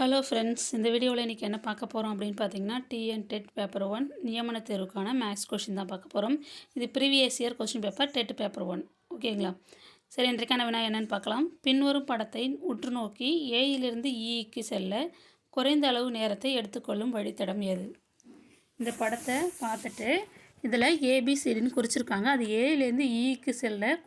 Hello friends, இந்த வீடியோவில் இன்றைக்கி என்ன பார்க்க போகிறோம் அப்படின்னு பார்த்தீங்கன்னா, டிஎன் டெட் பேப்பர் 1 நியமன தேர்வுக்கான மேக்ஸ் கொஷின் தான் பார்க்க போகிறோம். இது previous year question paper dead paper 1. ஓகேங்களா? சரி, இன்றைக்கான வினா என்னென்னு பார்க்கலாம். பின்வரும் படத்தை உற்று நோக்கி ஏயிலிருந்து இக்கு செல்ல குறைந்த அளவு நேரத்தை எடுத்துக்கொள்ளும் வழித்தடம் எது? இந்த படத்தை பார்த்துட்டு இதில் ஏபிசிடின்னு குறிச்சிருக்காங்க. அது ஏயிலேருந்து இக்கு செல்ல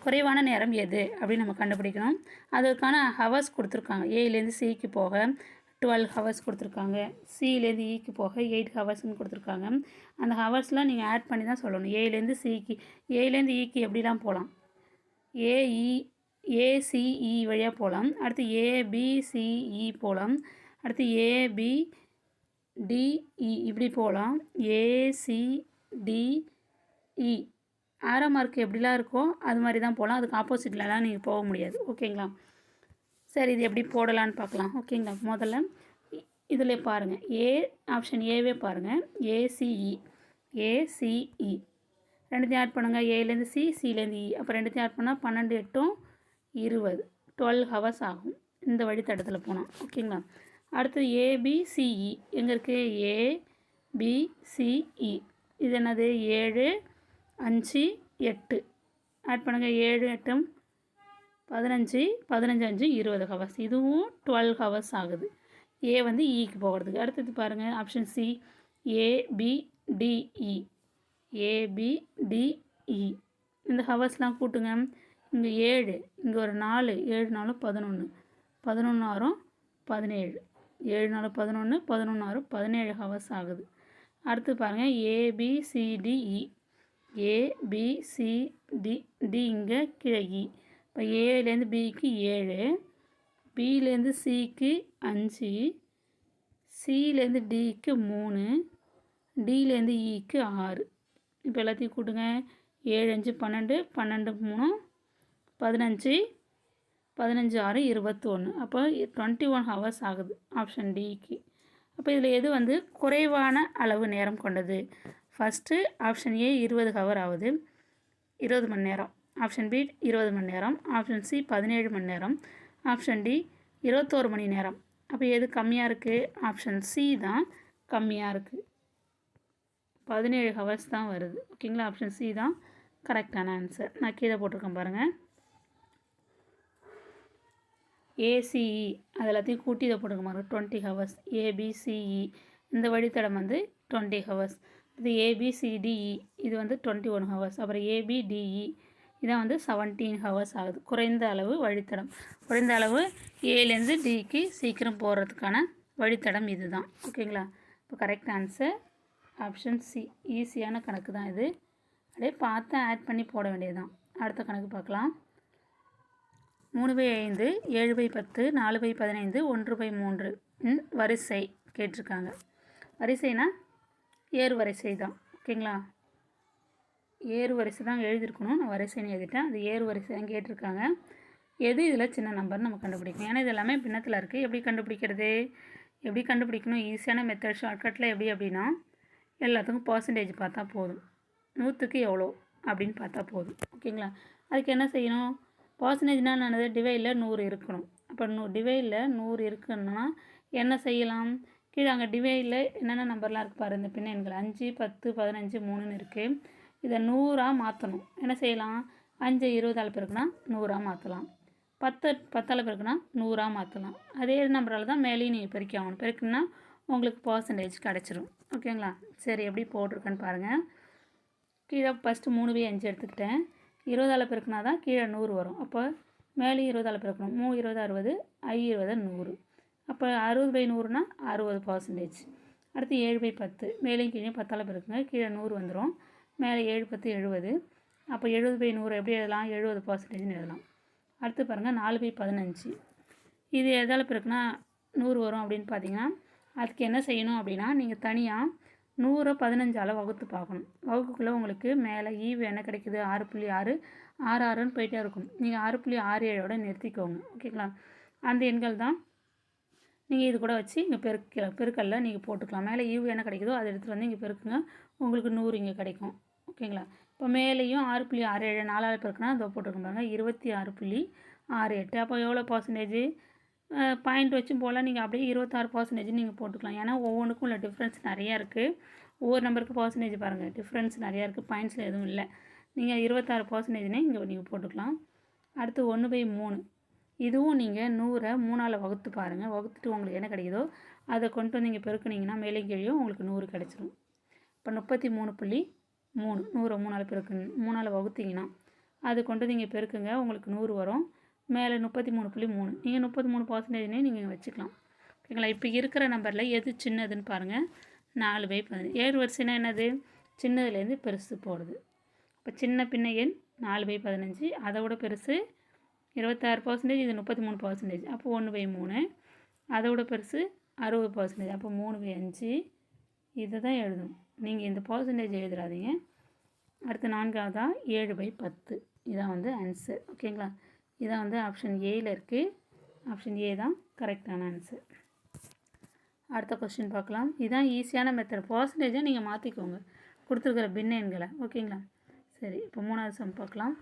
குறைவான நேரம் எது அப்படின்னு நம்ம கண்டுபிடிக்கணும். அதுக்கான ஹவர்ஸ் கொடுத்துருக்காங்க. ஏலேருந்து சிக்கு போக 12 ஹவர்ஸ் கொடுத்துருக்காங்க. சிலேருந்து இக்கு போக 8 ஹவர்ஸ்ன்னு கொடுத்துருக்காங்க. அந்த ஹவர்ஸ்லாம் நீங்கள் ஆட் பண்ணி தான் சொல்லணும். ஏலேருந்து இக்கு எப்படிலாம் போகலாம்? ஏசிஇ வழியாக போகலாம். அடுத்து ஏபிசிஇ போகலாம். அடுத்து ஏபிடிஇ இப்படி போகலாம். ஏசிடிஇ ஆரோ மார்க் எப்படிலாம் இருக்கோ அது மாதிரி தான் போகலாம். அதுக்கு ஆப்போசிட்லலாம் நீங்கள் போக முடியாது. ஓகேங்களா? சரி, இது எப்படி போடலான்னு பார்க்கலாம். ஓகேங்களா? முதல்ல இதில் பாருங்கள், ஆப்ஷன் ஏவே பாருங்கள். ஏசிஇ ரெண்டுத்தையும் ஆட் பண்ணுங்கள். ஏலேருந்து சிலேருந்து இ. அப்போ ரெண்டுத்தையும் ஆட் பண்ணால் 12 8 20 12 ஹவர்ஸ் ஆகும் இந்த வழித்தடத்தில் போனால். ஓகேங்களா? அடுத்து ஏபிசிஇ எங்கே இருக்குது? ஏபிசிஇ இது என்னது? 7 5 8 ஆட் பண்ணுங்கள். 7 8 15 15 5 20 ஹவர்ஸ். இதுவும் 12 ஹவர்ஸ் ஆகுது. ஏ வந்து இக்கு போகிறதுக்கு. அடுத்தது பாருங்கள், ஆப்ஷன் சி ஏபிடிஇ இந்த ஹவர்ஸ்லாம் கூட்டுங்க. இங்கே 7, இங்கே ஒரு 4, 7 4 11 11 6 17 7 4 11 11 6 17 ஹவர்ஸ் ஆகுது. அடுத்து பாருங்கள், ஏபிசிடிஇ ஏபிசிடி இங்கே கீழே இ. இப்போ ஏலேருந்து பிக்கு 7, பிலேருந்து சிக்கு 5, சிலேருந்து டிக்கு 3, டிலேருந்து இக்கு 6. இப்போ எல்லாத்தையும் கூட்டுங்க. 7 5 12 12 3 15 15 6 21. அப்போ 21 ஹவர்ஸ் ஆகுது ஆப்ஷன் டிக்கு. அப்போ இதில் எது வந்து குறைவான அளவு நேரம் கொண்டது? ஃபஸ்ட்டு ஆப்ஷன் ஏ 20 ஹவர் ஆகுது, 20 மணி நேரம். ஆப்ஷன் பி 20 மணி நேரம். ஆப்ஷன் சி 17 மணி நேரம். ஆப்ஷன் டி 21 மணி நேரம். அப்போ எது கம்மியாக இருக்குது? ஆப்ஷன் சி தான் கம்மியாக இருக்குது. 17 ஹவர்ஸ் தான் வருது. ஓகேங்களா? ஆப்ஷன் சி தான் கரெக்டான ஆன்சர். நான் கீழே போட்டிருக்கேன் பாருங்கள். ஏசிஇ அது எல்லாத்தையும் கூட்டி இதை போட்டுக்க பாருங்கள். 20 ஹவர்ஸ். ஏபிசிஇ இந்த வழித்தடம் வந்து 20 ஹவர்ஸ். இது ஏபிசிடிஇ இது வந்து 21 ஹவர்ஸ். அப்புறம் ஏபிடிஇ இதான் வந்து 17 ஹவர்ஸ் ஆகுது. குறைந்த அளவு வழித்தடம். குறைந்த அளவு ஏலேருந்து டிக்கு சீக்கிரம் போகிறதுக்கான வழித்தடம் இது தான். ஓகேங்களா? இப்போ கரெக்ட் ஆன்சர் ஆப்ஷன் சி. ஈஸியான கணக்கு தான் இது. அப்படியே பார்த்து ஆட் பண்ணி போட வேண்டியது தான். அடுத்த கணக்கு பார்க்கலாம். 3/5 7/10 4/15 1/3 வரிசை கேட்டிருக்காங்க. வரிசைனா ஏறு வரிசை தான். ஓகேங்களா? ஏறு வரிசை தான் எழுதியிருக்கணும். நான் வரிசைன்னு எழுதிட்டேன். அது ஏறு வரிசை தான் கேட்டிருக்காங்க. எது இதில் சின்ன நம்பர்னு நம்ம கண்டுபிடிக்கணும். ஏன்னா இது எல்லாமே பின்னத்தில் இருக்குது. எப்படி கண்டுபிடிக்கிறது? எப்படி கண்டுபிடிக்கணும்? ஈஸியான மெத்தட் ஷார்ட்கட்டில் எப்படி அப்படின்னா, எல்லாத்துக்கும் பர்சன்டேஜ் பார்த்தா போதும். 100க்கு எவ்வளோ அப்படின்னு பார்த்தா போதும். ஓகேங்களா? அதுக்கு என்ன செய்யணும்? பர்சன்டேஜ்னால் என்னது? டிவைடில் 100 இருக்கணும். அப்போ டிவைடில் 100 இருக்குன்னா என்ன செய்யலாம்? கீழே அங்கே டிவைடில் என்னென்ன நம்பர்லாம் இருக்குது பாரு. இந்த பின்ன எண்கள் 5 10 15 3ன்னு இருக்குது. இதை 100ஆக மாற்றணும். என்ன செய்யலாம்? 5 20ஆல் பெருக்குனா 100ஆக மாற்றலாம். 10 10ஆல் பெருக்குனா 100ஆக மாற்றலாம். அதே நம்பரால் தான் மேலேயும் நீங்கள் பெருக்கி ஆகணும். பெருக்குன்னா உங்களுக்கு பர்சன்டேஜ் கிடச்சிரும். ஓகேங்களா? சரி, எப்படி போட்டிருக்கேன்னு பாருங்கள். கீழே ஃபஸ்ட்டு 3/5 எடுத்துக்கிட்டேன். 20ஆல் பெருக்குனா தான் கீழே 100 வரும். அப்போ மேலேயும் 20ஆல் பெருக்கணும். 3 20 60, 5 20 100. அப்போ 60/100னா 60%. அடுத்து 7/10 மேலேயும் கீழே 10ஆல் பெருக்குங்க. கீழே 100 வந்துடும். மேலே 7 10 70. அப்போ 70/100 எப்படி எழுதலாம்? 70%ன்னு எழுதலாம். அடுத்து பாருங்கள் 4/15 இது எதால் பெருக்குனா 100 வரும் அப்படின்னு பார்த்தீங்கன்னா, அதுக்கு என்ன செய்யணும் அப்படின்னா, நீங்கள் தனியாக 100 15ஆல் வகுத்து பார்க்கணும். வகுப்புக்குள்ளே உங்களுக்கு மேலே ஈவு என்ன கிடைக்குது? 6.6 6 போயிட்டே இருக்கும். நீங்கள் 6.67ஓட நிறுத்திக்கோங்க. ஓகேங்களா? அந்த எண்கள் தான் நீங்கள் இது கூட வச்சு இங்கே பெருக்கல்ல நீங்கள் போட்டுக்கலாம். மேலே ஈவு என்ன கிடைக்குதோ அதை எடுத்துகிட்டு வந்து இங்கே பெருக்குங்க. உங்களுக்கு 100 இங்கே கிடைக்கும். ஓகேங்களா? இப்போ மேலேயும் 6.67 4ஆல் பெருக்குனா இதோ போட்டுருக்கோம் பாருங்கள். 26.68. அப்போ எவ்வளோ பர்சன்டேஜ்? பாயிண்ட் வச்சும் போல் நீங்கள் அப்படியே 26% நீங்கள் போட்டுக்கலாம். ஏன்னா ஒவ்வொன்றுக்கும் உள்ள டிஃப்ரென்ஸ் நிறையா இருக்குது. ஒவ்வொரு நம்பருக்கு பர்சன்டேஜ் பாருங்கள், டிஃப்ரென்ஸ் நிறையா இருக்குது, பாயிண்ட்ஸில் எதுவும் இல்லை. நீங்கள் 26%னே இங்கே நீங்கள் போட்டுக்கலாம். அடுத்து 1/3 இதுவும் நீங்கள் 100 3ஆல் வகுத்து பாருங்கள். வகுத்துட்டு உங்களுக்கு என்ன கிடைக்குதோ அதை கொண்டு வந்து இங்கே பெருக்குனிங்கன்னா மேலே கீழே உங்களுக்கு 100 கிடச்சிரும். இப்போ 33.3 100 3ஆல் பெருக்கு 3ஆல் வகுத்திங்கன்னா அது கொண்டு வந்து இங்கே பெருக்குங்க, உங்களுக்கு 100 வரும். மேலே 33.3 நீங்கள் 33%னே நீங்கள் வச்சுக்கலாம். ஓகேங்களா? இப்போ இருக்கிற நம்பரில் எது சின்னதுன்னு பாருங்கள். 4/15 ஏறு வரிசைனா என்னது? சின்னதுலேருந்து பெருசு போடுது. இப்போ சின்ன பின்ன எண் 4/15, அதை விட பெருசு 26%, இது 33%. அப்போ 1/3. அதை விட பெருசு 60%, அப்போ 3/5. இதை தான் எழுதணும். நீங்கள் இந்த பர்சன்டேஜ் எழுதுறாதீங்க. அடுத்து 4ஆவதா 7/10. இதான் வந்து ஆன்சர். ஓகேங்களா? இதான் வந்து ஆப்ஷன் ஏயில் இருக்குது. ஆப்ஷன் ஏ தான் கரெக்டான ஆன்சர். அடுத்த கொஸ்டின் பார்க்கலாம். இதுதான் ஈஸியான மெத்தட். பர்சன்டேஜை நீங்கள் மாற்றிக்கோங்க கொடுத்துருக்கிற பின்ன எண்களை. ஓகேங்களா? சரி, இப்போ 3வது சம் பார்க்கலாம்.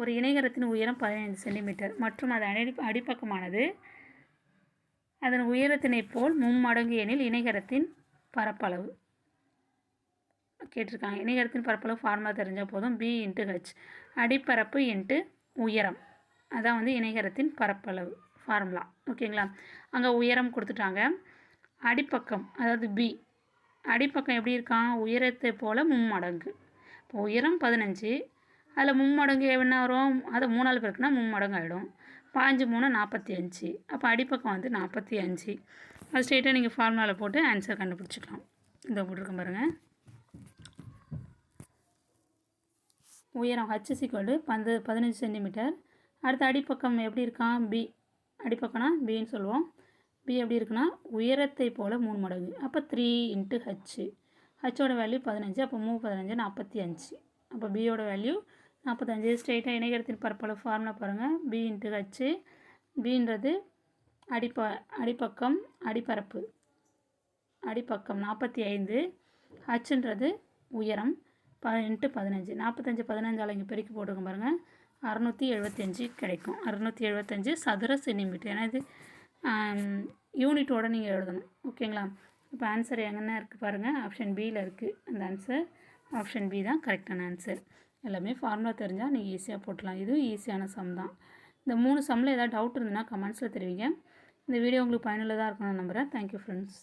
ஒரு இணைகரத்தின் உயரம் 15 சென்டிமீட்டர் மற்றும் அதன் அடிப்பக்கமானது அதன் உயரத்தினை போல் மும்மடங்கு எனில் இணைகரத்தின் பரப்பளவு கேட்டிருக்காங்க. இணைகரத்தின் பரப்பளவு ஃபார்முலா தெரிஞ்சால் போதும். b × h அடிப்பரப்பு × உயரம், அதான் வந்து இணைகரத்தின் பரப்பளவு ஃபார்முலா. ஓகேங்களா? அங்கே உயரம் கொடுத்துட்டாங்க. அடிப்பக்கம் அதாவது b, அடிப்பக்கம் எப்படி இருக்கான்? உயரத்தை போல் மும்மடங்கு. இப்போ உயரம் 15, அதில் மும்மடங்கு என்ன வரும்? அதை 3ஆல் பெருக்குனா மும்மடங்கு ஆகிடும். 5 3 45. அப்போ அடிப்பக்கம் வந்து 45. அது ஸ்ட்ரெயிட்டாக நீங்கள் ஃபார்முலாவில் போட்டு ஆன்சர் கண்டுபிடிச்சிக்கலாம். இதை போட்டிருக்கேன் பாருங்கள். உயரம் h = 15 சென்டிமீட்டர். அடுத்த அடிப்பக்கம் எப்படி இருக்கான்? b. அடிப்பக்கம்னா பின்னு சொல்லுவோம். b எப்படி இருக்குன்னா உயரத்தை போல் 3 மடங்கு. அப்போ 3 × h. ஹச்சோட வேல்யூ 15. அப்போ 3 15 45. அப்போ பியோட வேல்யூ 45. ஸ்ட்ரெயிட்டாக இணைகரத்தின் பரப்பளவு ஃபார்முலா பாருங்கள். b × h. bன்றது அடிப்பக்கம் அடிப்பரப்பு அடிப்பக்கம் 45. ஹச்ன்றது உயரம் 10 × 15. 45 15ஆல் இங்கே பெருக்கி போட்டுருக்கோம் பாருங்கள். 675 கிடைக்கும். 675 சதுர சென்டிமீட்டர். ஏன்னா இது யூனிட்டோடு நீங்கள் எழுதணும். ஓகேங்களா? இப்போ ஆன்சர் எங்கன்னா இருக்குது பாருங்கள். ஆப்ஷன் பியில் இருக்குது அந்த ஆன்சர். ஆப்ஷன் பி தான் கரெக்டான ஆன்சர். எல்லாமே ஃபார்முலா தெரிஞ்சால் நீங்கள் ஈஸியாக போட்டலாம். இதுவும் ஈஸியான சம் தான். இந்த 3 சம்மில் ஏதாவது டவுட் இருந்ததுன்னா கமெண்ட்ஸில் தெரிவிங்க. இந்த வீடியோ உங்களுக்கு பயனுள்ளதாக இருக்கணும்னு நம்புகிறேன். Thank you friends.